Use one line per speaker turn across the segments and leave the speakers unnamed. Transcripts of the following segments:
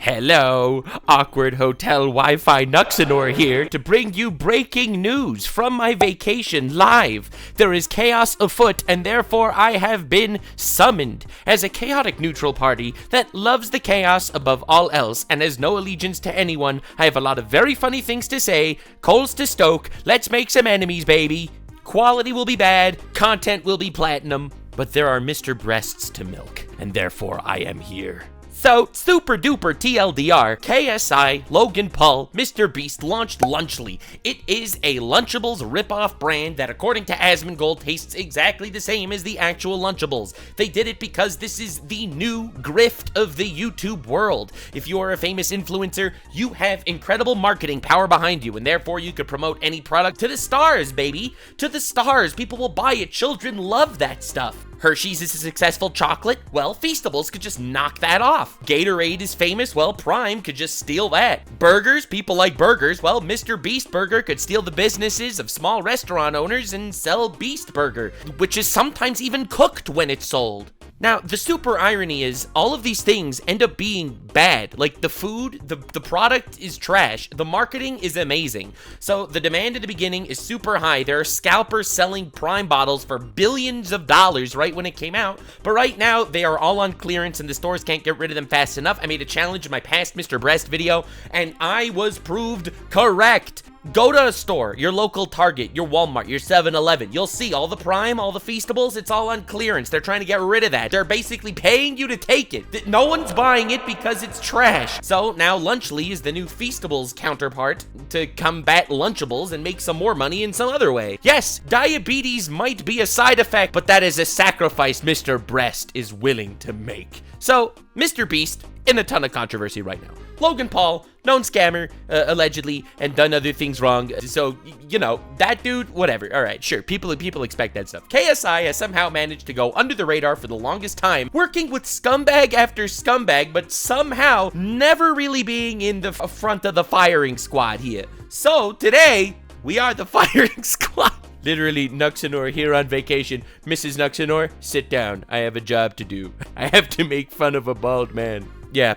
Hello, awkward hotel Wi-Fi Nuxanor here to bring you breaking news from my vacation live. There is chaos afoot and therefore I have been summoned. As a chaotic neutral party that loves the chaos above all else and has no allegiance to anyone, I have a lot of very funny things to say, coals to stoke, let's make some enemies baby. Quality will be bad, content will be platinum, but there are Mr. Breasts to milk, and therefore I am here. So, super duper TLDR, KSI, Logan Paul, Mr. Beast launched Lunchly. It is a Lunchables ripoff brand that, according to Asmongold, tastes exactly the same as the actual Lunchables. They did it because this is the new grift of the YouTube world. If you are a famous influencer, you have incredible marketing power behind you, and therefore you could promote any product to the stars, baby. To the stars. People will buy it. Children love that stuff. Hershey's is a successful chocolate? Well, Feastables could just knock that off. Gatorade is famous? Well, Prime could just steal that. Burgers? People like burgers. Well, Mr. Beast Burger could steal the businesses of small restaurant owners and sell Beast Burger, which is sometimes even cooked when it's sold. Now, the super irony is all of these things end up being bad. Like the food, the product is trash. The marketing is amazing. So the demand at the beginning is super high. There are scalpers selling Prime bottles for billions of dollars right when it came out. But right now, they are all on clearance and the stores can't get rid of them fast enough. I made a challenge in my past Mr. Breast video and I was proved correct. Go to a store, your local Target, your Walmart, your 7-Eleven. You'll see all the Prime, all the Feastables, it's all on clearance. They're trying to get rid of that. They're basically paying you to take it. No one's buying it because it's trash. So now Lunchly is the new Feastables counterpart to combat Lunchables and make some more money in some other way. Yes, diabetes might be a side effect, but that is a sacrifice Mr. Breast is willing to make. So, Mr. Beast, in a ton of controversy right now. Logan Paul, known scammer, allegedly, and done other things wrong. So, you know, that dude, whatever. All right, sure, people expect that stuff. KSI has somehow managed to go under the radar for the longest time, working with scumbag after scumbag, but somehow never really being in the front of the firing squad here. So, today, we are the firing squad. Literally, Nuxanor here on vacation. Mrs. Nuxanor, sit down. I have a job to do. I have to make fun of a bald man. Yeah.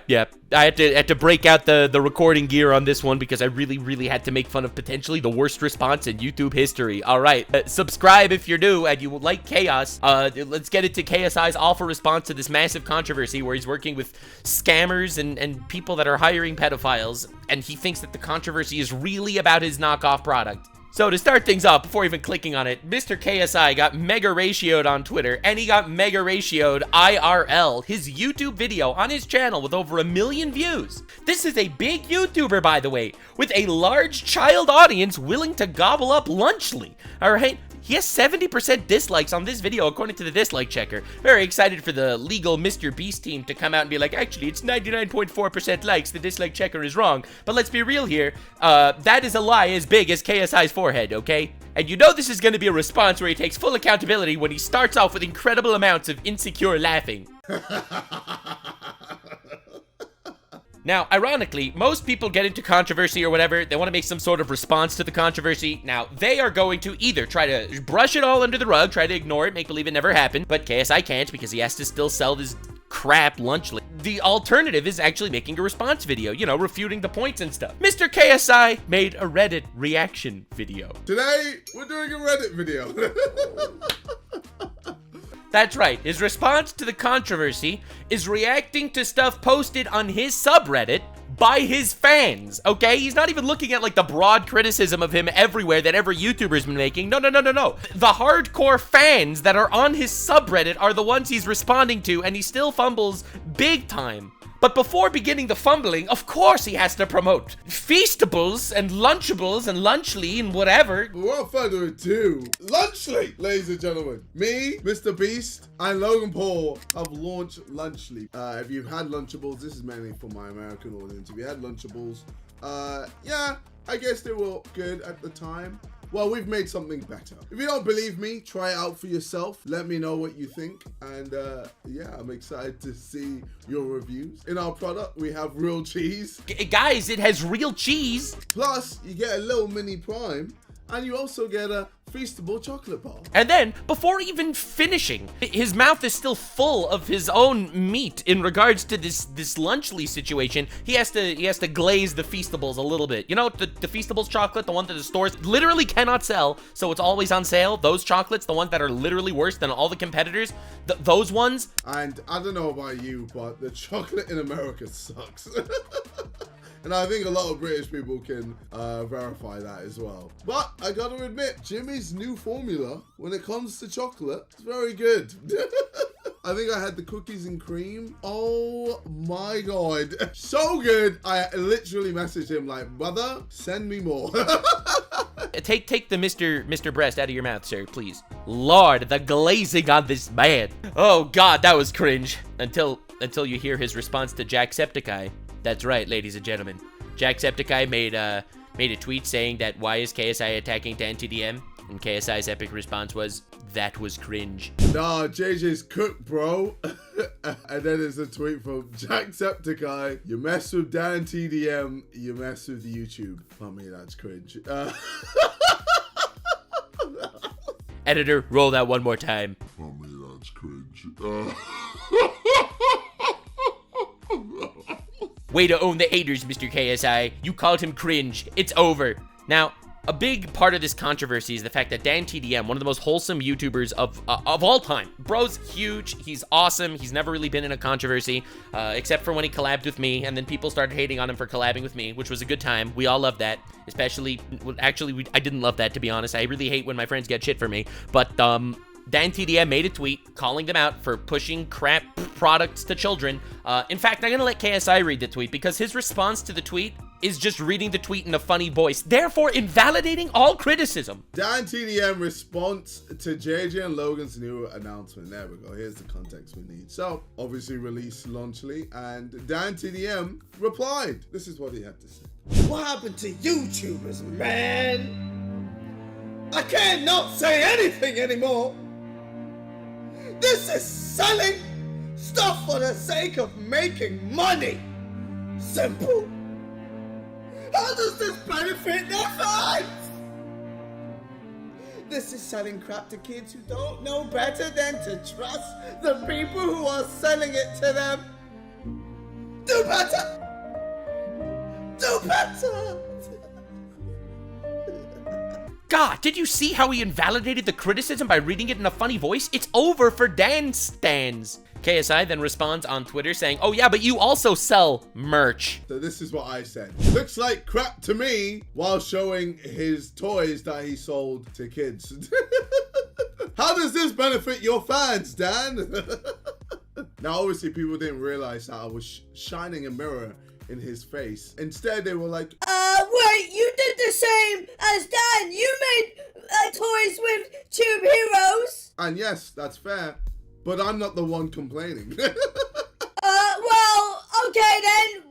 I had to break out the recording gear on this one because I really had to make fun of potentially the worst response in YouTube history. All right, subscribe if you're new and you like chaos. Let's get into KSI's awful response to this massive controversy where he's working with scammers and people that are hiring pedophiles, and he thinks that the controversy is really about his knockoff product. So to start things off, before even clicking on it, Mr. KSI got mega ratioed on Twitter, and he got mega ratioed IRL, his YouTube video on his channel with over 1 million views. This is a big YouTuber, by the way, with a large child audience willing to gobble up Lunchly, all right? He has 70% dislikes on this video, according to the dislike checker. Very excited for the legal Mr. Beast team to come out and be like, actually, it's 99.4% likes. The dislike checker is wrong. But let's be real here. That is a lie as big as KSI's forehead, okay? And you know this is going to be a response where he takes full accountability when he starts off with incredible amounts of insecure laughing. Now, ironically, most people get into controversy or whatever, they want to make some sort of response to the controversy. Now, they are going to either try to brush it all under the rug, try to ignore it, make believe it never happened, but KSI can't because he has to still sell this crap Lunchly. The alternative is actually making a response video, you know, refuting the points and stuff. Mr. KSI made a Reddit reaction video.
Today, we're doing a Reddit video.
That's right. His response to the controversy is reacting to stuff posted on his subreddit by his fans, okay? He's not even looking at, like, the broad criticism of him everywhere that every YouTuber's been making. No. The hardcore fans that are on his subreddit are the ones he's responding to, and he still fumbles big time. But before beginning the fumbling, of course he has to promote Feastables and Lunchables and Lunchly and whatever.
Without further ado, Lunchly, ladies and gentlemen. Me, Mr. Beast, and Logan Paul have launched Lunchly. If you've had Lunchables, this is mainly for my American audience. If you had Lunchables, yeah, I guess they were good at the time. Well, we've made something better. If you don't believe me, try it out for yourself. Let me know what you think. And yeah, I'm excited to see your reviews. In our product, we have real cheese.
Guys, it has real cheese.
Plus, you get a little mini Prime. and you also get a Feastable chocolate bar.
And then, before even finishing, his mouth is still full of his own meat in regards to this Lunchly situation. He has to glaze the Feastables a little bit. You know, the Feastables chocolate, the one that the stores literally cannot sell, so it's always on sale. Those chocolates, the ones that are literally worse than all the competitors, those ones.
And I don't know about you, but the chocolate in America sucks. And I think a lot of British people can verify that as well. But I gotta admit, Jimmy's new formula, when it comes to chocolate, is very good. I think I had the cookies and cream. Oh my God. So good. I literally messaged him like, brother, send me more.
Take the Mr. Breast out of your mouth, sir, please. Lord, the glazing on this man. Oh God, that was cringe. Until you hear his response to Jacksepticeye. That's right, ladies and gentlemen. Jacksepticeye made a tweet saying that why is KSI attacking DanTDM? And KSI's epic response was, that was cringe.
Nah, JJ's cooked, bro. And then there's a tweet from Jacksepticeye. You mess with DanTDM, you mess with YouTube. I mean, that's cringe.
Editor, roll that one more time.
I mean, that's cringe.
Way to own the haters, Mr. KSI. You called him cringe. It's over. Now, a big part of this controversy is the fact that DanTDM, one of the most wholesome YouTubers of all time. Bro's huge. He's awesome. He's never really been in a controversy, except for when he collabed with me, and then people started hating on him for collabing with me, which was a good time. We all loved that. Especially, actually, I didn't love that, to be honest. I really hate when my friends get shit for me. But, DanTDM made a tweet calling them out for pushing crap products to children. In fact, I'm gonna let KSI read the tweet because his response to the tweet is just reading the tweet in a funny voice, therefore invalidating all criticism.
DanTDM response to JJ and Logan's new announcement. There we go. Here's the context we need. So, obviously released Lunchly, and DanTDM replied. This is what he had to say.
What happened to YouTubers, man? I can't not say anything anymore. This is selling stuff for the sake of making money. Simple. How does this benefit their fans? This is selling crap to kids who don't know better than to trust the people who are selling it to them. Do better. Do better.
God, did you see how he invalidated the criticism by reading it in a funny voice? It's over for Dan stans. KSI then responds on Twitter saying, oh yeah, but you also sell merch.
So this is what I said. Looks like crap to me, while showing his toys that he sold to kids. How does this benefit your fans, Dan? Now, obviously, people didn't realize that I was shining a mirror in his face. Instead, they were like,
wait, you did the same as Dan. You made toys with Tube Heroes.
And yes, that's fair, but I'm not the one complaining.
Well, okay then.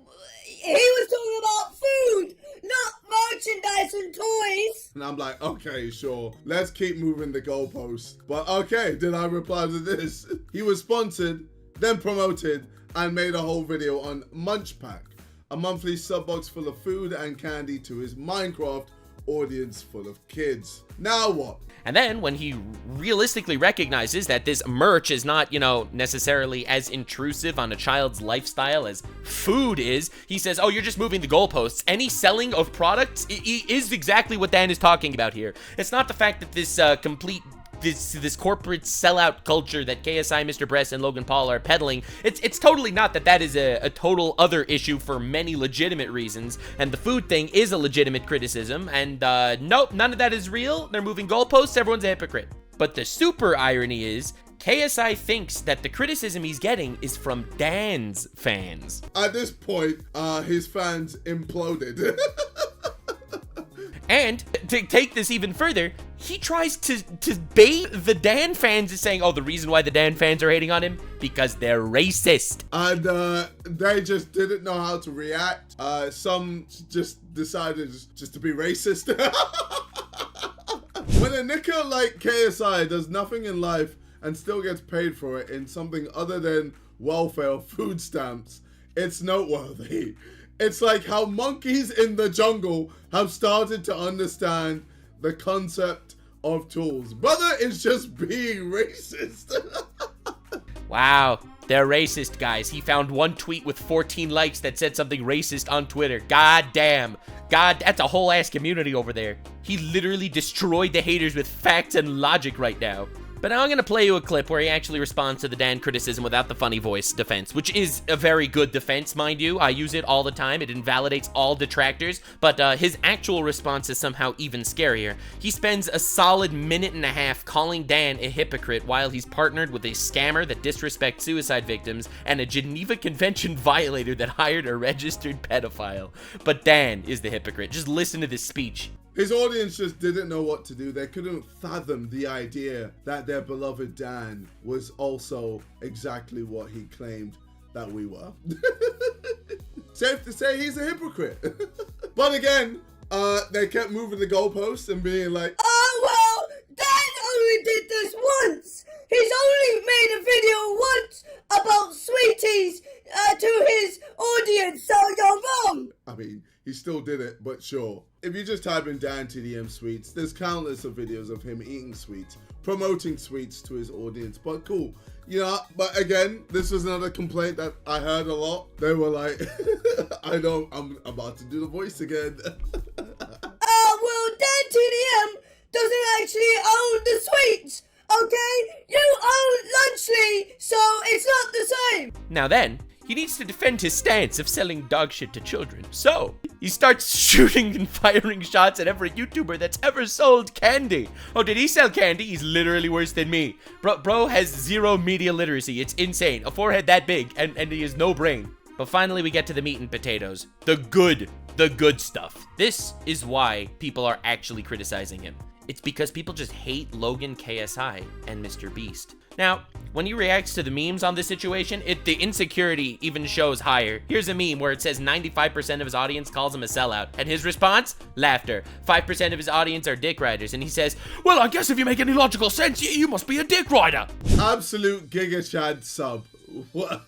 He was talking about food, not merchandise and toys.
And I'm like, okay, sure. Let's keep moving the goalposts. But okay, did I reply to this? He was sponsored, then promoted, and made a whole video on Munch Pack, a monthly sub box full of food and candy to his Minecraft audience full of kids. Now what?
And then when he realistically recognizes that this merch is not, necessarily as intrusive on a child's lifestyle as food is, he says, oh, you're just moving the goalposts. Any selling of products is exactly what Dan is talking about here. It's not the fact that this this corporate sellout culture that KSI, Mr. Bress, and Logan Paul are peddling, it's totally not that is a total other issue for many legitimate reasons, and the food thing is a legitimate criticism, and nope, none of that is real. They're moving goalposts, everyone's a hypocrite. But the super irony is, KSI thinks that the criticism he's getting is from Dan's fans.
At this point, his fans imploded.
And to take this even further, he tries to bait the Dan fans is saying, oh, the reason why the Dan fans are hating on him, because they're racist.
And they just didn't know how to react. Some just decided just to be racist. When a knicker like KSI does nothing in life and still gets paid for it in something other than welfare or food stamps, it's noteworthy. It's like how monkeys in the jungle have started to understand the concept of tools. Brother is just being racist.
Wow, they're racist, guys. He found one tweet with 14 likes that said something racist on Twitter. God damn. God, that's a whole ass community over there. He literally destroyed the haters with facts and logic right now. But now I'm gonna play you a clip where he actually responds to the Dan criticism without the funny voice defense, which is a very good defense, mind you. I use it all the time. It invalidates all detractors, but his actual response is somehow even scarier. He spends a solid minute and a half calling Dan a hypocrite while he's partnered with a scammer that disrespects suicide victims and a Geneva Convention violator that hired a registered pedophile. But Dan is the hypocrite. Just listen to this speech.
His audience just didn't know what to do. They couldn't fathom the idea that their beloved Dan was also exactly what he claimed that we were. Safe to say he's a hypocrite. But again, they kept moving the goalposts and being like,
Oh, well, Dan only did this once. He's only made a video once about sweeties to his audience, so you're wrong.
I mean, he still did it, but sure. If you just type in Dan TDM sweets, there's countless of videos of him eating sweets, promoting sweets to his audience, but cool. You know, but again, this was another complaint that I heard a lot. They were like, I'm about to do the voice again.
Well, Dan TDM doesn't actually own the sweets, okay? You own Lunchley, so it's not the same.
Now then, he needs to defend his stance of selling dog shit to children. So, he starts shooting and firing shots at every YouTuber that's ever sold candy. Oh, did he sell candy? He's literally worse than me. Bro has zero media literacy. It's insane. A forehead that big, and he has no brain. But finally, we get to the meat and potatoes. The good stuff. This is why people are actually criticizing him. It's because people just hate Logan, KSI, and Mr. Beast. Now, when he reacts to the memes on this situation, the insecurity even shows higher. Here's a meme where it says 95% of his audience calls him a sellout, and his response? Laughter. 5% of his audience are dick riders, and he says, well, I guess if you make any logical sense, you must be a dick rider.
Absolute Giga Chad sub. What?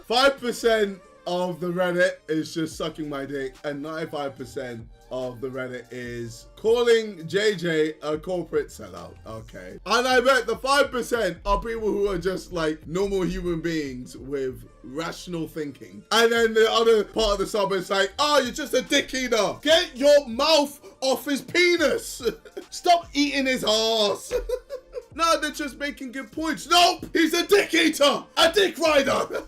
5% of the Reddit is just sucking my dick, and 95% of the Reddit is calling JJ a corporate sellout. Okay. And I bet the 5% are people who are just like normal human beings with rational thinking. And then the other part of the sub is like, oh, you're just a dick eater. Get your mouth off his penis. Stop eating his ass. No, they're just making good points. Nope, he's a dick eater, a dick rider.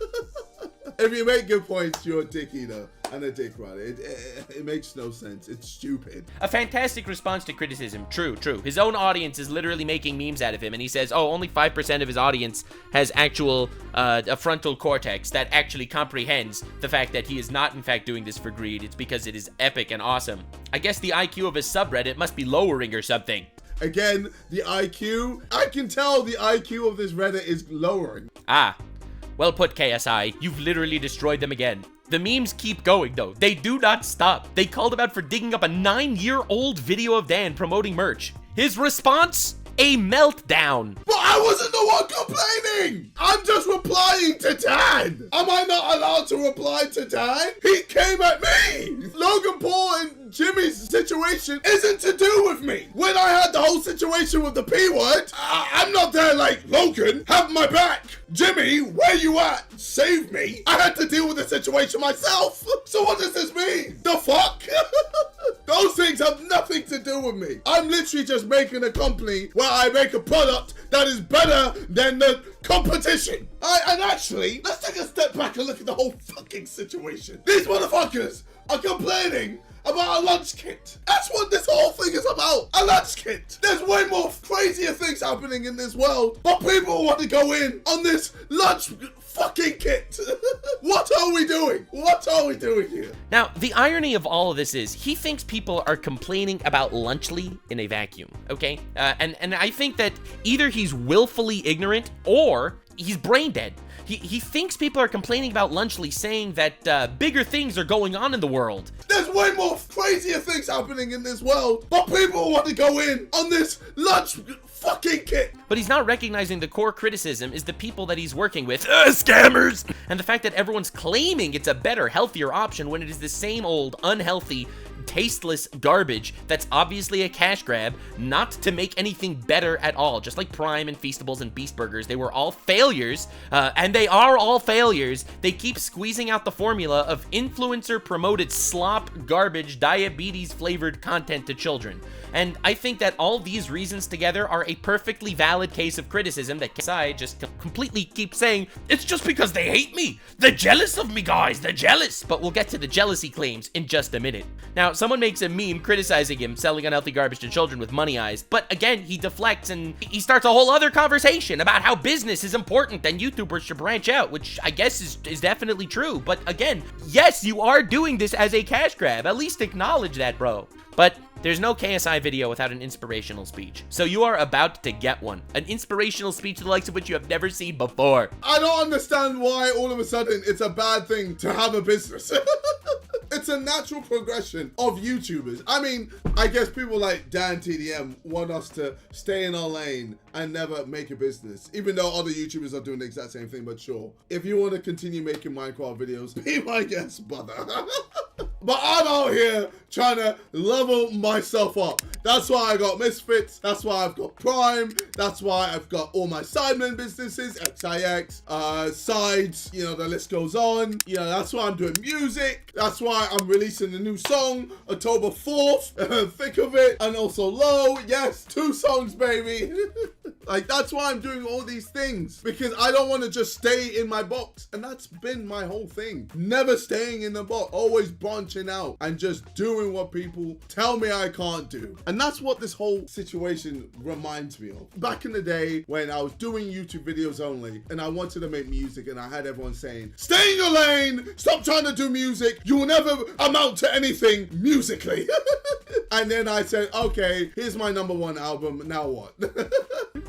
If you make good points, you're a dick eater and a dick rider. It makes no sense. It's stupid.
A fantastic response to criticism. True. His own audience is literally making memes out of him, and he says, oh, only 5% of his audience has actual a frontal cortex that actually comprehends the fact that he is not, in fact, doing this for greed. It's because it is epic and awesome. I guess the IQ of his subreddit must be lowering or something.
Again, the IQ. I can tell the IQ of this Reddit is lowering.
Ah. Well put, KSI. You've literally destroyed them again. The memes keep going, though. They do not stop. They called him out for digging up a 9-year-old video of Dan promoting merch. His response? A meltdown.
But I wasn't the one complaining. I'm just replying to Dan. Am I not allowed to reply to Dan? He came at me. Logan Paul and Jimmy's situation isn't to do with me. When I had the whole situation with the P word, I'm not there like, Logan, have my back. Jimmy, where you at? Save me. I had to deal with the situation myself. So what does this mean? The fuck? Those things have nothing to do with me. I'm literally just making a company where I make a product that is better than the competition. And actually, let's take a step back and look at the whole fucking situation. These motherfuckers are complaining about a lunch kit. That's what this whole thing is about. A lunch kit. There's way more crazier things happening in this world, but people want to go in on this lunch fucking kit. What are we doing? What are we doing here?
Now, the irony of all of this is he thinks people are complaining about Lunchly in a vacuum, okay? And I think that either he's willfully ignorant or he's brain dead. He thinks people are complaining about Lunchly, saying that bigger things are going on in the world.
There's way more crazier things happening in this world, but people want to go in on this lunch fucking kick.
But he's not recognizing the core criticism is the people that he's working with, scammers, and the fact that everyone's claiming it's a better, healthier option when it is the same old, unhealthy, tasteless garbage that's obviously a cash grab, not to make anything better at all. Just like Prime and Feastables and Beast Burgers, they were all failures, and they are all failures. They keep squeezing out the formula of influencer-promoted slop, garbage, diabetes-flavored content to children. And I think that all these reasons together are a perfectly valid case of criticism that KSI just completely keeps saying, it's just because they hate me. They're jealous of me, guys. They're jealous. But we'll get to the jealousy claims in just a minute. Now, someone makes a meme criticizing him selling unhealthy garbage to children with money eyes. But again, he deflects and he starts a whole other conversation about how business is important and YouTubers should branch out, which I guess is definitely true. But again, yes, you are doing this as a cash grab. At least acknowledge that, bro. But there's no KSI video without an inspirational speech. So you are about to get one. An inspirational speech the likes of which you have never seen before.
I don't understand why all of a sudden it's a bad thing to have a business. It's a natural progression of YouTubers. I mean, I guess people like Dan TDM want us to stay in our lane and never make a business, even though other YouTubers are doing the exact same thing. But sure, if you want to continue making Minecraft videos, be my guest, brother. But I'm out here trying to level myself up. That's why I got Misfits. That's why I've got Prime. That's why I've got all my sidemen businesses, XIX, sides, you know, the list goes on. You know, that's why I'm doing music. That's why I'm releasing a new song, October 4th, Thick of It, and also Low. Yes, 2 songs, baby. Like, that's why I'm doing all these things, because I don't want to just stay in my box. And that's been my whole thing. Never staying in the box, always branching out and just doing what people tell me I can't do. And that's what this whole situation reminds me of. Back in the day when I was doing YouTube videos only and I wanted to make music and I had everyone saying, stay in your lane, stop trying to do music, you will never amount to anything musically. And then I said, okay, here's my #1 album, now what?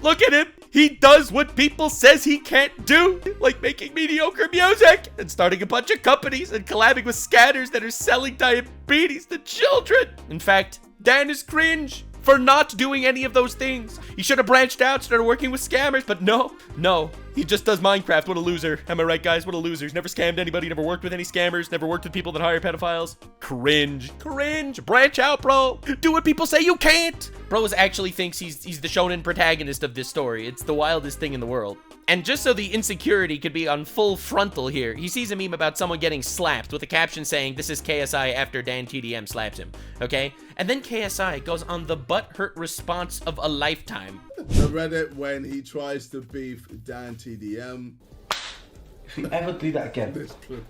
Look at him. He does what people says he can't do, like making mediocre music and starting a bunch of companies and collabing with scatters that are selling diabetes to children. In fact, Dan is cringe for not doing any of those things. He should have branched out, started working with scammers, but no, he just does Minecraft. What a loser. Am I right, guys? What a loser. He's never scammed anybody, never worked with any scammers, never worked with people that hire pedophiles. Cringe. Branch out, bro. Do what people say you can't. Bro actually thinks he's the shonen protagonist of this story. It's the wildest thing in the world. And just so the insecurity could be on full frontal here, he sees a meme about someone getting slapped with a caption saying, this is KSI after Dan TDM slaps him, okay? And then KSI goes on the butthurt response of a lifetime.
I read it when he tries to beef Dan TDM.
If you ever do that again,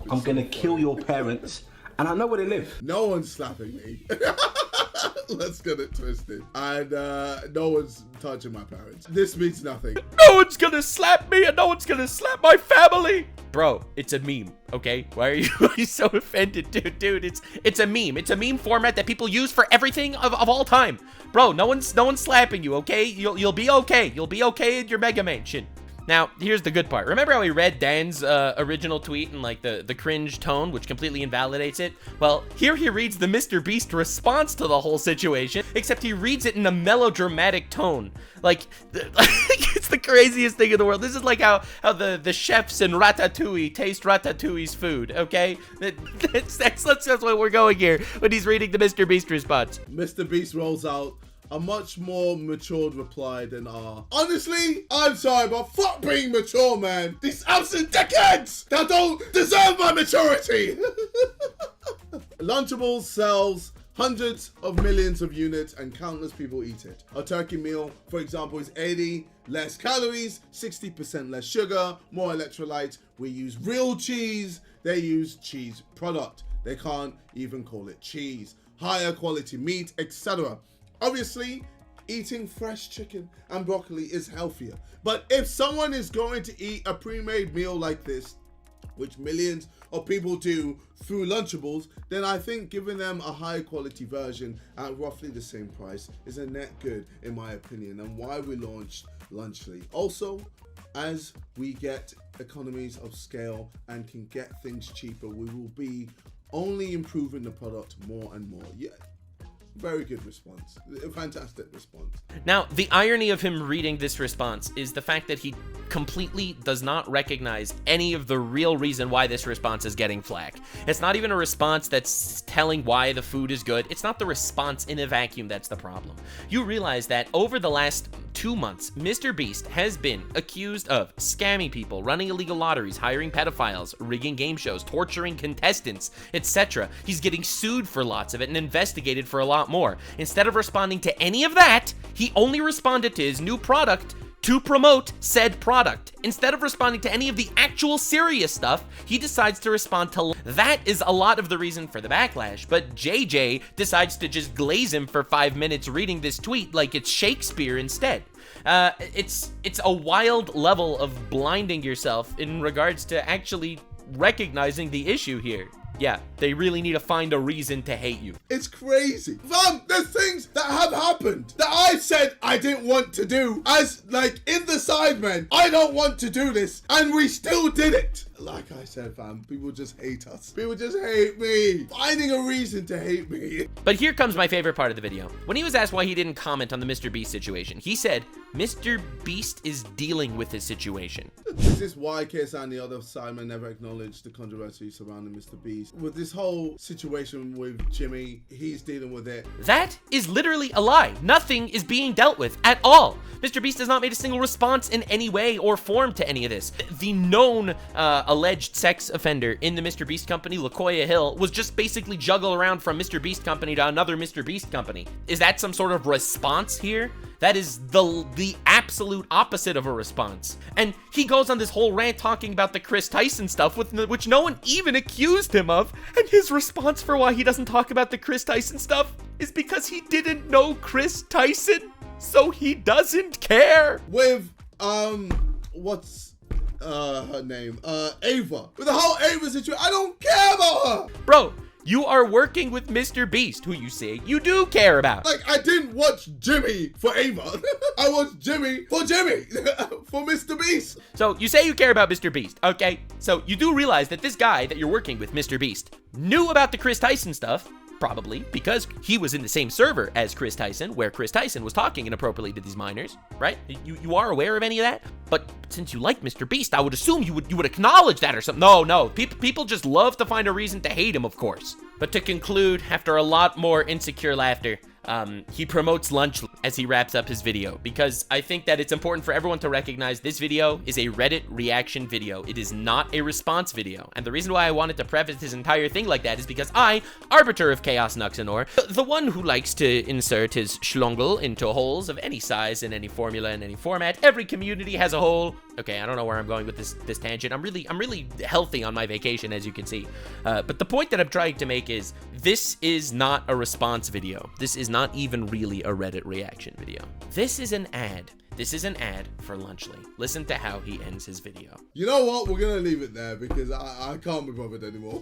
I'm gonna kill your parents, and I know where they live.
No one's slapping me. Let's get it twisted. And no one's touching my parents. This means nothing.
No one's gonna slap me and no one's gonna slap my family. Bro, it's a meme, okay? Why are you so offended, dude? It's a meme. It's a meme format that people use for everything of all time. Bro, no one's slapping you, okay? You'll be okay. You'll be okay in your Mega Mansion. Now, here's the good part. Remember how we read Dan's original tweet in like the cringe tone, which completely invalidates it? Well, here he reads the Mr. Beast response to the whole situation, except he reads it in a melodramatic tone. Like, it's the craziest thing in the world. This is like how the chefs in Ratatouille taste Ratatouille's food, okay? That's what we're going here when he's reading the Mr. Beast response.
Mr. Beast rolls out a much more matured reply than honestly, I'm sorry, but fuck being mature, man. These absolute dickheads that don't deserve my maturity. Lunchables sells hundreds of millions of units and countless people eat it. A turkey meal, for example, is 80 less calories, 60% less sugar, more electrolytes. We use real cheese. They use cheese product. They can't even call it cheese. Higher quality meat, etc. Obviously, eating fresh chicken and broccoli is healthier. But if someone is going to eat a pre-made meal like this, which millions of people do through Lunchables, then I think giving them a high quality version at roughly the same price is a net good, in my opinion, and why we launched Lunchly. Also, as we get economies of scale and can get things cheaper, we will be only improving the product more and more. Yeah, very good response. A fantastic response.
Now, the irony of him reading this response is the fact that he completely does not recognize any of the real reason why this response is getting flack. It's not even a response that's telling why the food is good. It's not the response in a vacuum that's the problem. You realize that over the last 2 months, Mr. Beast has been accused of scamming people, running illegal lotteries, hiring pedophiles, rigging game shows, torturing contestants, etc. He's getting sued for lots of it and investigated for a lot more. Instead of responding to any of that, he only responded to his new product to promote said product. Instead of responding to any of the actual serious stuff, he decides to respond to that. Is a lot of the reason for the backlash, but JJ decides to just glaze him for 5 minutes reading this tweet like it's Shakespeare instead. It's a wild level of blinding yourself in regards to actually recognizing the issue here. Yeah, they really need to find a reason to hate you.
It's crazy. Fam, there's things that have happened that I said I didn't want to do. As, like, in the Sidemen, I don't want to do this. And we still did it. Like I said, fam, people just hate us. People just hate me. Finding a reason to hate me.
But here comes my favorite part of the video. When he was asked why he didn't comment on the Mr. Beast situation, he said, Mr. Beast is dealing with his situation.
Is this why KSI and the other Sidemen never acknowledged the controversy surrounding Mr. Beast? With this whole situation with Jimmy, he's dealing with it.
That is literally a lie. Nothing is being dealt with at all. Mr. Beast has not made a single response in any way or form to any of this. The known alleged sex offender in the Mr. Beast company, LaKoya Hill, was just basically juggled around from Mr. Beast company to another Mr. Beast company. Is that some sort of response here? That is the absolute opposite of a response. And he goes on this whole rant talking about the Chris Tyson stuff, which no one even accused him of. And his response for why he doesn't talk about the Chris Tyson stuff is because he didn't know Chris Tyson, so he doesn't care.
With, what's her name? Ava. With the whole Ava situation, I don't care about her.
Bro, you are working with Mr. Beast, who you say you do care about.
Like, I didn't watch Jimmy for Ava. I watched Jimmy, for Mr. Beast.
So you say you care about Mr. Beast, okay? So you do realize that this guy that you're working with, Mr. Beast, knew about the Chris Tyson stuff, probably because he was in the same server as Chris Tyson, where Chris Tyson was talking inappropriately to these minors, right? You are aware of any of that? But since you like Mr. Beast, I would assume you would acknowledge that or something. No. People just love to find a reason to hate him, of course. But to conclude, after a lot more insecure laughter, he promotes lunch as he wraps up his video, because I think that it's important for everyone to recognize this video is a Reddit reaction video. It is not a response video. And the reason why I wanted to preface his entire thing like that is because I, Arbiter of Chaos Nuxanor, the one who likes to insert his schlungle into holes of any size in any formula in any format, every community has a hole. Okay, I don't know where I'm going with this tangent. I'm really healthy on my vacation, as you can see. But the point that I'm trying to make is this is not a response video. This is not even really a Reddit reaction video. This is an ad. This is an ad for Lunchly. Listen to how he ends his video.
You know what? We're gonna leave it there because I can't be bothered anymore.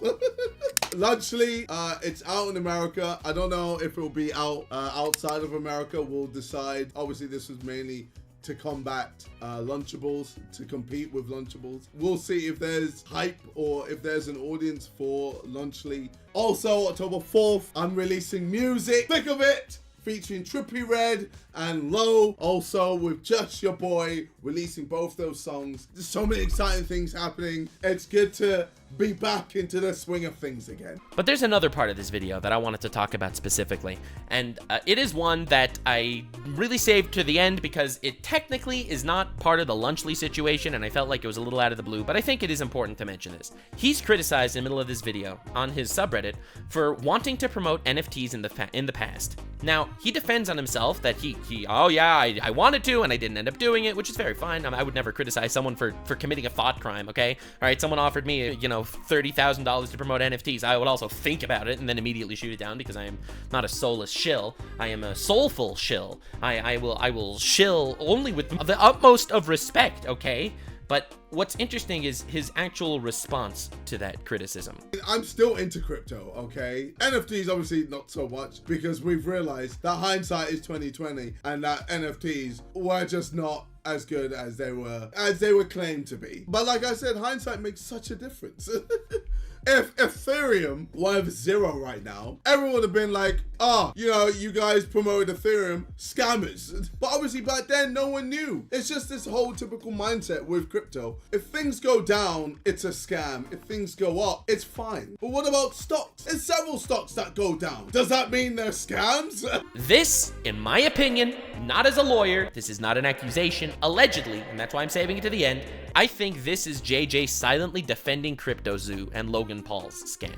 Lunchly, it's out in America. I don't know if it'll be out outside of America. We'll decide. Obviously, this was mainly to combat Lunchables, to compete with Lunchables. We'll see if there's hype or if there's an audience for Lunchly. Also, October 4th, I'm releasing music. Think of it! Featuring Trippie Red and Low, also with Just Your Boy, releasing both those songs. There's so many exciting things happening. It's good to be back into the swing of things again.
But there's another part of this video that I wanted to talk about specifically, and it is one that I really saved to the end because it technically is not part of the Lunchly situation, and I felt like it was a little out of the blue, but I think it is important to mention this. He's criticized in the middle of this video on his subreddit for wanting to promote NFTs in the past. Now, he defends on himself that oh yeah, I wanted to and I didn't end up doing it, which is very fine. I would never criticize someone for committing a thought crime, okay? All right, someone offered me, $30,000 to promote NFTs. I would also think about it and then immediately shoot it down because I am not a soulless shill. I am a soulful shill. I will shill only with the utmost of respect, okay? But what's interesting is his actual response to that criticism.
I'm still into crypto, okay? NFTs obviously not so much because we've realized that hindsight is 2020 and that NFTs were just not as good as they were claimed to be. But like I said, hindsight makes such a difference. If Ethereum were 0 right now, everyone would have been like, you guys promoted Ethereum, scammers. But obviously back then, no one knew. It's just this whole typical mindset with crypto. If things go down, it's a scam. If things go up, it's fine. But what about stocks? There's several stocks that go down. Does that mean they're scams?
This, in my opinion, not as a lawyer, this is not an accusation, allegedly, and that's why I'm saving it to the end, I think this is JJ silently defending CryptoZoo and Logan Paul's scam.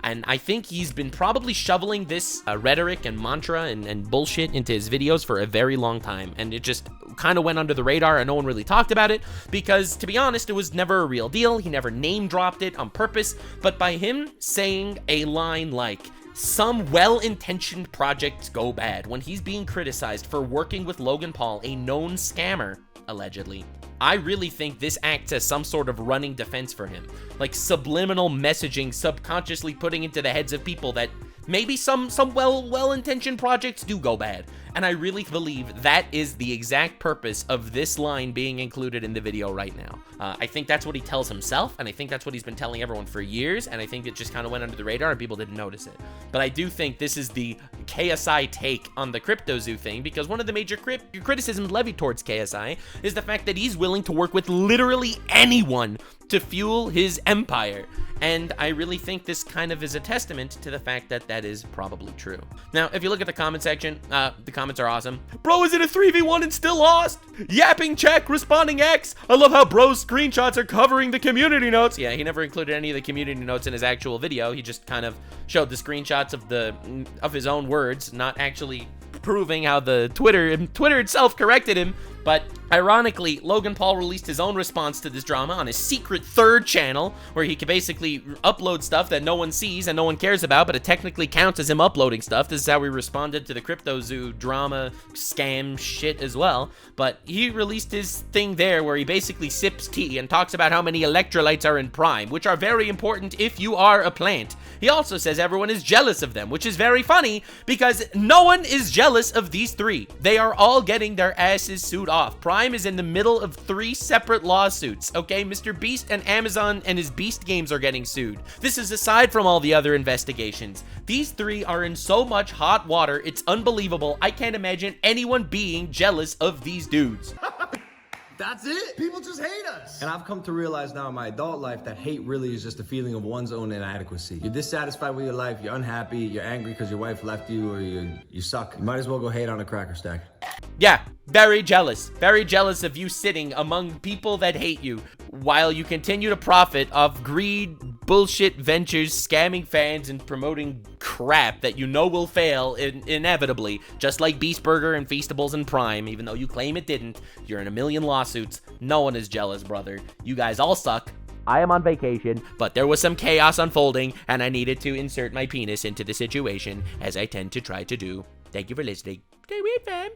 And I think he's been probably shoveling this rhetoric and mantra and bullshit into his videos for a very long time. And it just kind of went under the radar and no one really talked about it because, to be honest, it was never a real deal. He never name dropped it on purpose. But by him saying a line like, some well-intentioned projects go bad, when he's being criticized for working with Logan Paul, a known scammer, allegedly, I really think this acts as some sort of running defense for him. Like subliminal messaging, subconsciously putting into the heads of people that maybe some well-intentioned projects do go bad. And I really believe that is the exact purpose of this line being included in the video right now. I think that's what he tells himself, and I think that's what he's been telling everyone for years, and I think it just kind of went under the radar and people didn't notice it. But I do think this is the KSI take on the CryptoZoo thing, because one of the major criticisms levied towards KSI is the fact that he's willing to work with literally anyone to fuel his empire. And I really think this kind of is a testament to the fact that that is probably true. Now, if you look at the comment section, the comments are awesome. Bro is in a 3v1 and still lost. Yapping check, responding X. I love how bro's screenshots are covering the community notes. Yeah, he never included any of the community notes in his actual video. He just kind of showed the screenshots of his own words, not actually proving how the Twitter itself corrected him. But ironically, Logan Paul released his own response to this drama on his secret third channel, where he can basically upload stuff that no one sees and no one cares about, but it technically counts as him uploading stuff. This is how he responded to the CryptoZoo drama scam shit as well. But he released his thing there where he basically sips tea and talks about how many electrolytes are in Prime, which are very important if you are a plant. He also says everyone is jealous of them, which is very funny because no one is jealous of these three. They are all getting their asses sued off. Prime is in the middle of 3 separate lawsuits, okay? Mr. Beast and Amazon and his Beast games are getting sued. This is aside from all the other investigations. These 3 are in so much hot water, it's unbelievable. I can't imagine anyone being jealous of these dudes.
That's it. People just hate us. And I've come to realize now in my adult life that hate really is just a feeling of one's own inadequacy. You're dissatisfied with your life, you're unhappy, you're angry because your wife left you, or you suck. You might as well go hate on a cracker stack.
Yeah, very jealous of you sitting among people that hate you while you continue to profit off greed, bullshit ventures, scamming fans, and promoting crap that you know will fail inevitably, just like Beast Burger and Feastables and Prime. Even though you claim it didn't, you're in a million lawsuits. No one is jealous, brother. You guys all suck. I am on vacation, but there was some chaos unfolding, and I needed to insert my penis into the situation, as I tend to try to do. Thank you for listening. Stay weird, fam.